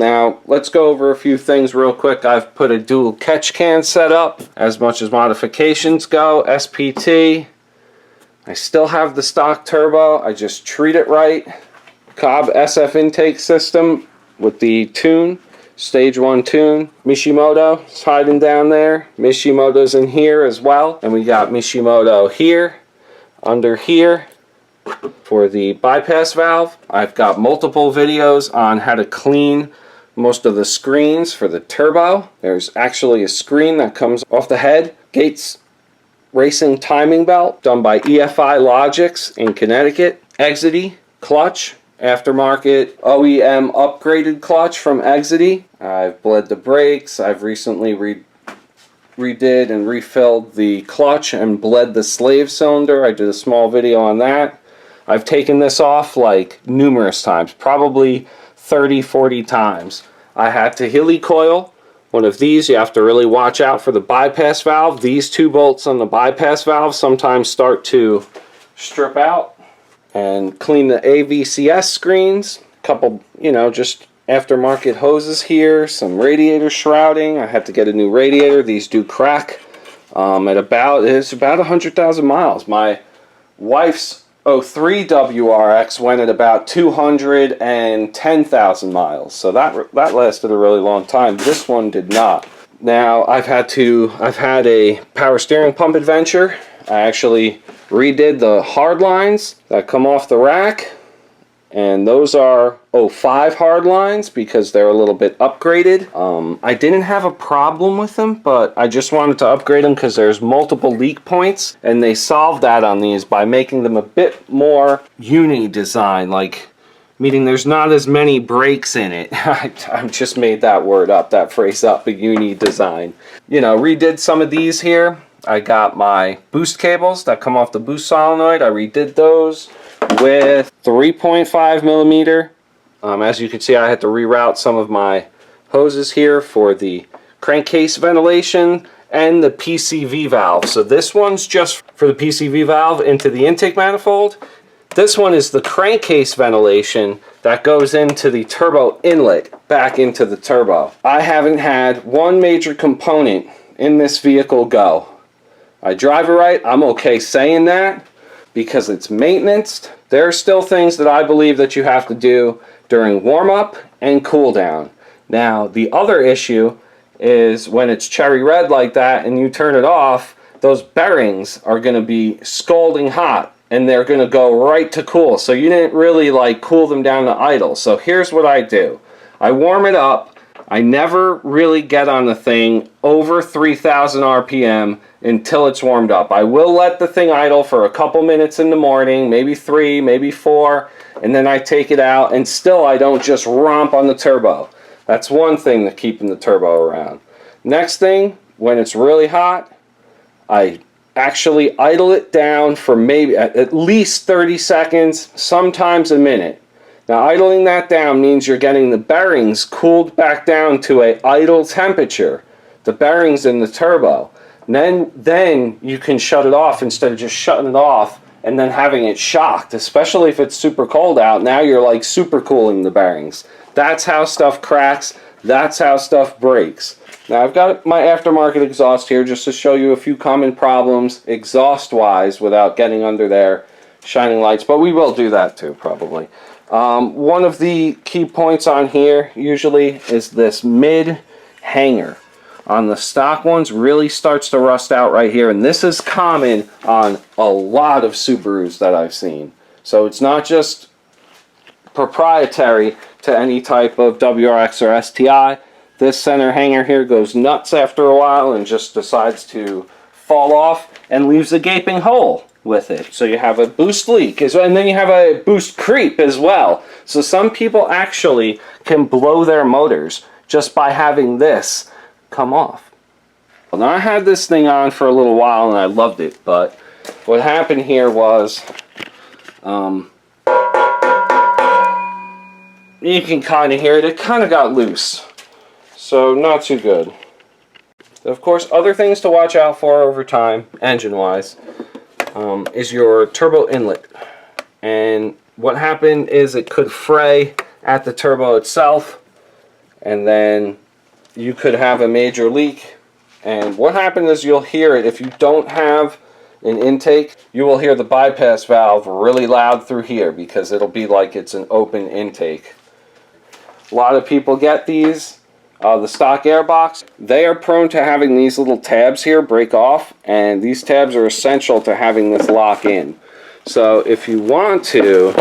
Now, let's go over a few things real quick. I've put a dual catch can set up, as much as modifications go, SPT. I still have the stock turbo, I just treat it right. Cobb SF intake system with the tune, stage 1 tune. Mishimoto is hiding down there. Mishimoto's in here as well. And we got Mishimoto here, under here. For the bypass valve, I've got multiple videos on how to clean most of the screens for the turbo. There's actually a screen that comes off the head. Gates racing timing belt done by EFI Logics in Connecticut. Exity clutch, aftermarket OEM upgraded clutch from Exity. I've bled the brakes. I've recently redid and refilled the clutch and bled the slave cylinder. I did a small video on that. I've taken this off like numerous times, probably 30-40 times. I had to helicoil one of these. You have to really watch out for the bypass valve. These 2 bolts on the bypass valve sometimes start to strip out. And clean the AVCS screens. A couple, just aftermarket hoses here. Some radiator shrouding. I had to get a new radiator. These do crack it's about 100,000 miles. My wife's 03 WRX went at about 210,000 miles, so that lasted a really long time. This one did not. Now I've had a power steering pump adventure. I actually redid the hard lines that come off the rack, and those are 05 hard lines because they're a little bit upgraded. I didn't have a problem with them, but I just wanted to upgrade them because there's multiple leak points, and they solved that on these by making them a bit more uni design, meaning there's not as many brakes in it. I just made that phrase up, a uni design. Redid some of these here. I got my boost cables that come off the boost solenoid. I redid those with 3.5 millimeter. As you can see, I had to reroute some of my hoses here for the crankcase ventilation and the PCV valve. So this one's just for the PCV valve into the intake manifold. This one is the crankcase ventilation that goes into the turbo inlet back into the turbo. I haven't had one major component in this vehicle go. I drive it right. I'm okay saying that because it's maintenance. There are still things that I believe that you have to do during warm-up and cool-down. Now, the other issue is when it's cherry red like that and you turn it off, those bearings are going to be scalding hot and they're going to go right to cool. So you didn't really cool them down to idle. So here's what I do. I warm it up. I never really get on the thing over 3,000 RPM until it's warmed up. I will let the thing idle for a couple minutes in the morning, maybe 3, maybe 4, and then I take it out, and still I don't just romp on the turbo. That's one thing to keeping the turbo around. Next thing, when it's really hot, I actually idle it down for maybe at least 30 seconds, sometimes a minute. Now, idling that down means you're getting the bearings cooled back down to an idle temperature, the bearings in the turbo. And then you can shut it off instead of just shutting it off and then having it shocked, especially if it's super cold out. Now you're super cooling the bearings. That's how stuff cracks. That's how stuff breaks. Now I've got my aftermarket exhaust here just to show you a few common problems exhaust-wise without getting under there, shining lights, but we will do that too probably. One of the key points on here usually is this mid hanger. On the stock ones, really starts to rust out right here, and this is common on a lot of Subarus that I've seen. So it's not just proprietary to any type of WRX or STI. This center hanger here goes nuts after a while and just decides to fall off and leaves a gaping hole with it. So you have a boost leak, and then you have a boost creep as well. So some people actually can blow their motors just by having this come off. Well, now I had this thing on for a little while and I loved it, but what happened here was you can kind of hear it. It kind of got loose, so not too good. Of course, other things to watch out for over time, engine-wise, is your turbo inlet. And what happened is it could fray at the turbo itself, and then you could have a major leak. And what happens is you'll hear it. If you don't have an intake, you will hear the bypass valve really loud through here because it'll be like it's an open intake. A lot of people get these, the stock airbox. They are prone to having these little tabs here break off, and these tabs are essential to having this lock in. So if you want to,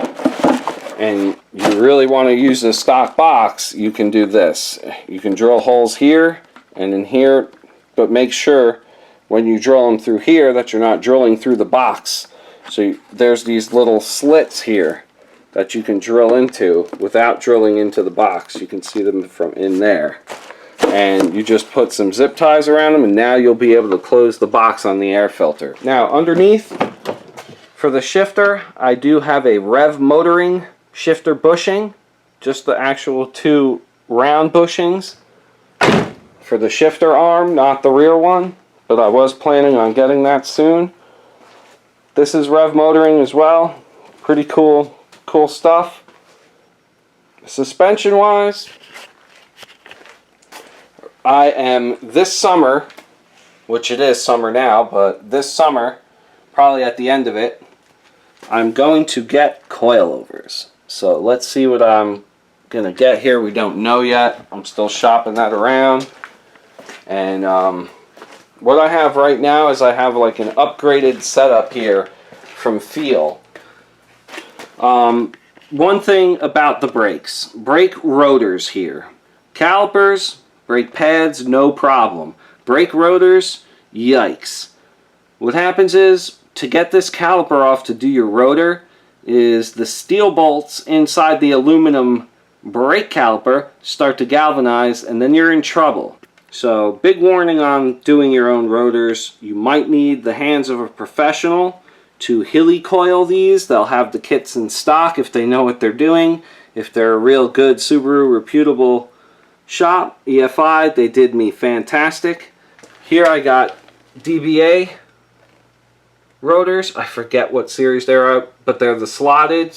and you really want to use the stock box, you can do this. You can drill holes here and in here, but make sure when you drill them through here that you're not drilling through the box. So there's these little slits here that you can drill into without drilling into the box. You can see them from in there. And you just put some zip ties around them, and now you'll be able to close the box on the air filter. Now underneath, for the shifter, I do have a rev motoring shifter bushing, just the actual 2 round bushings for the shifter arm, not the rear one, but I was planning on getting that soon. This is rev motoring as well. Pretty cool stuff. Suspension wise, I am this summer, which it is summer now, but this summer, probably at the end of it, I'm going to get coilovers. So let's see what I'm gonna get here. We don't know yet. I'm still shopping that around. And what I have right now is I have like an upgraded setup here from Feel. One thing about the brakes. Brake rotors here. Calipers, brake pads, no problem. Brake rotors, yikes. What happens is, to get this caliper off to do your rotor, is the steel bolts inside the aluminum brake caliper start to galvanize, and then you're in trouble. So big warning on doing your own rotors. You might need the hands of a professional to helicoil these. They'll have the kits in stock if they know what they're doing. If they're a real good Subaru reputable shop, EFI, they did me fantastic. Here I got Dba Rotors. I forget what series they're, but they're the slotted,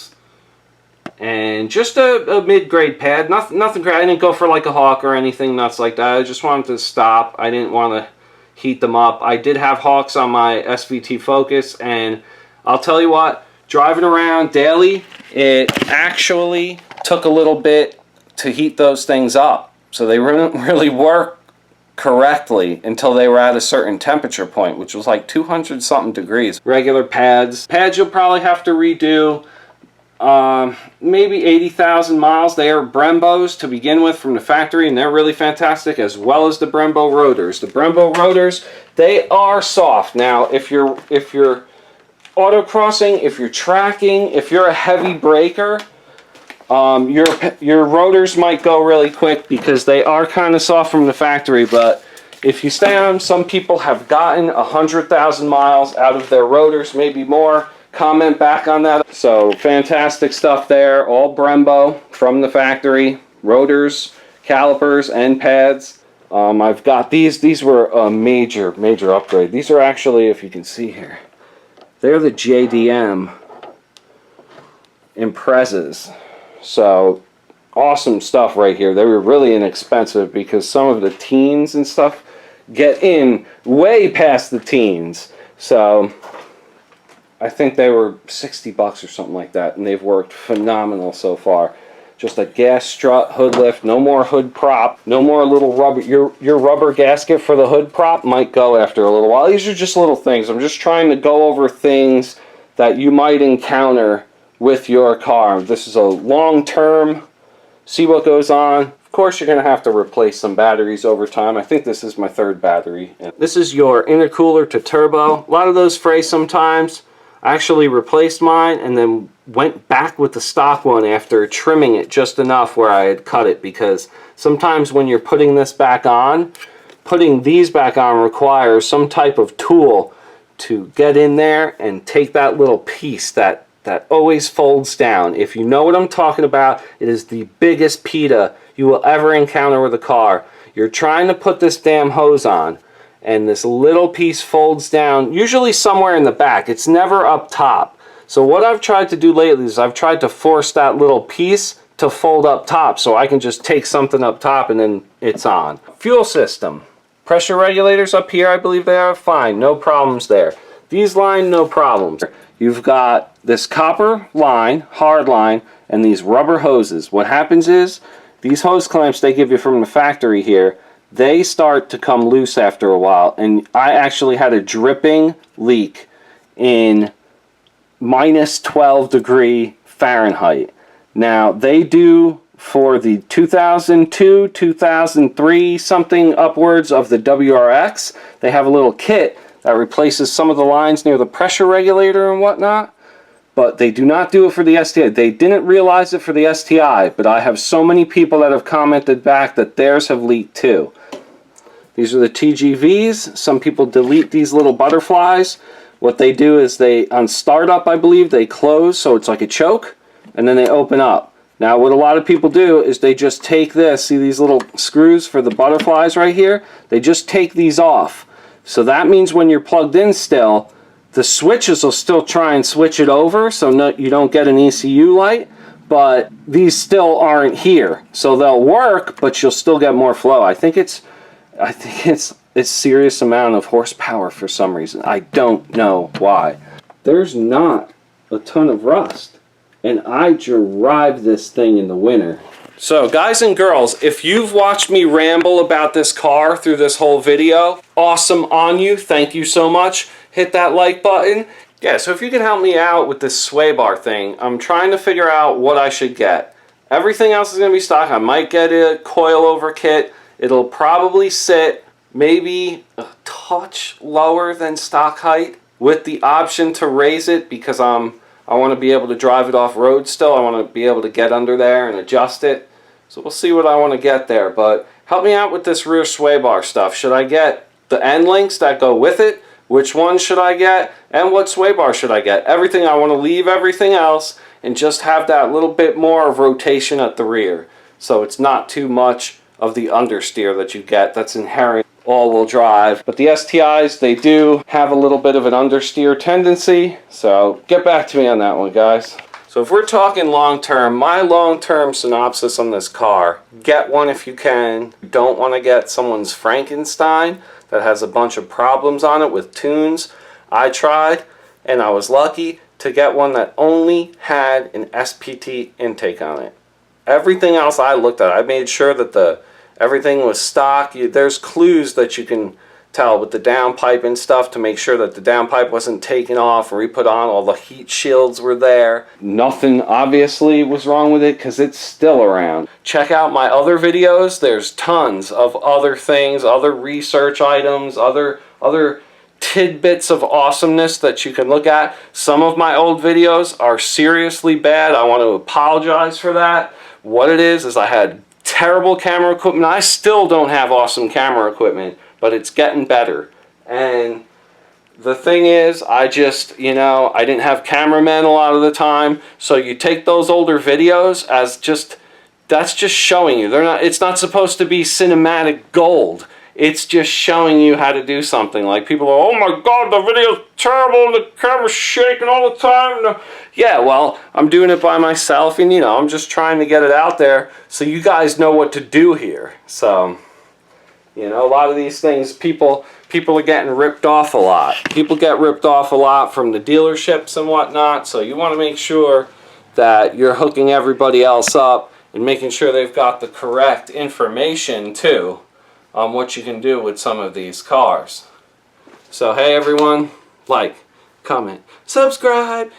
and just a mid-grade pad. Nothing great. I didn't go for like a Hawk or anything nuts like that. I just wanted to stop. I didn't want to heat them up. I did have Hawks on my SVT Focus, and I'll tell you what, driving around daily, it actually took a little bit to heat those things up. So they didn't really work correctly until they were at a certain temperature point, which was like 200 something degrees. Regular pads you'll probably have to redo. Maybe 80,000 miles. They are Brembos to begin with from the factory, and they're really fantastic, as well as the Brembo rotors. The Brembo rotors, they are soft. Now if you're autocrossing, if you're tracking, if you're a heavy braker, your rotors might go really quick because they are kind of soft from the factory. But if you stay on them, some people have gotten 100,000 miles out of their rotors, maybe more. Comment back on that. So fantastic stuff there. All Brembo from the factory. Rotors, calipers, and pads. I've got these. These were a major upgrade. These are actually, if you can see here, they're the JDM Imprezas. So awesome stuff right here. They were really inexpensive because some of the teens and stuff get in way past the teens. So I think they were 60 bucks or something like that, and they've worked phenomenal so far. Just a gas strut, hood lift, no more hood prop, no more little rubber. Your rubber gasket for the hood prop might go after a little while. These are just little things. I'm just trying to go over things that you might encounter with your car. This is a long term, see what goes on. Of course, you're going to have to replace some batteries over time. I think this is my 3rd battery. This is your intercooler to turbo. A lot of those fray sometimes. I actually replaced mine and then went back with the stock one after trimming it just enough where I had cut it, because sometimes when you're putting this back on, putting these back on requires some type of tool to get in there and take that little piece that always folds down. If you know what I'm talking about, it is the biggest PETA you will ever encounter with a car. You're trying to put this damn hose on, and this little piece folds down, usually somewhere in the back. It's never up top. So what I've tried to do lately is I've tried to force that little piece to to fold up top, so I can just take something up top and then it's on. Fuel system. Pressure regulators up here, I believe they are fine. No problems there. These line, no problems. You've got this copper line, hard line, and these rubber hoses. What happens is, these hose clamps they give you from the factory here, they start to come loose after a while. And I actually had a dripping leak in minus 12 degree Fahrenheit. Now, they do for the 2002, 2003, something upwards of the WRX, they have a little kit that replaces some of the lines near the pressure regulator and whatnot, but they do not do it for the STI. They didn't realize it for the STI, but I have so many people that have commented back that theirs have leaked too. These are the TGVs. Some people delete these little butterflies. What they do is they, on startup I believe, they close so it's like a choke, and then they open up. Now what a lot of people do is they just take this, see these little screws for the butterflies right here? They just take these off. So that means when you're plugged in still, the switches will still try and switch it over so you don't get an ECU light, but these still aren't here. So they'll work, but you'll still get more flow. I think it's a serious amount of horsepower for some reason. I don't know why. There's not a ton of rust, and I drive this thing in the winter. So guys and girls, if you've watched me ramble about this car through this whole video, awesome on you. Thank you so much. Hit that like button. Yeah, so if you can help me out with this sway bar thing, I'm trying to figure out what I should get. Everything else is going to be stock. I might get a coilover kit. It'll probably sit maybe a touch lower than stock height with the option to raise it because I want to be able to drive it off road still. I want to be able to get under there and adjust it. So we'll see what I want to get there. But help me out with this rear sway bar stuff. Should I get the end links that go with it? Which one should I get? And what sway bar should I get? Everything. I want to leave everything else and just have that little bit more of rotation at the rear. So it's not too much of the understeer that you get that's inherent all-wheel drive. But the STIs, they do have a little bit of an understeer tendency. So get back to me on that one, guys. So if we're talking long-term, my long-term synopsis on this car, get one if you can. You don't want to get someone's Frankenstein that has a bunch of problems on it with tunes. I tried, and I was lucky to get one that only had an SPT intake on it. Everything else I looked at, I made sure that everything was stock. There's clues that you can tell with the downpipe and stuff to make sure that the downpipe wasn't taken off and re-put on. All the heat shields were there. Nothing obviously was wrong with it because it's still around. Check out my other videos. There's tons of other things, other research items, other tidbits of awesomeness that you can look at. Some of my old videos are seriously bad. I want to apologize for that. What it is I had terrible camera equipment. I still don't have awesome camera equipment, but it's getting better. And the thing is, I just, I didn't have cameramen a lot of the time. So you take those older videos as that's just showing you. It's not supposed to be cinematic gold. It's just showing you how to do something. Like people are, oh my God, the video's terrible and the camera's shaking all the time. Yeah, well, I'm doing it by myself and, I'm just trying to get it out there so you guys know what to do here. So, a lot of these things, people are getting ripped off a lot. People get ripped off a lot from the dealerships and whatnot. So you want to make sure that you're hooking everybody else up and making sure they've got the correct information too on what you can do with some of these cars. So hey everyone, like, comment, subscribe,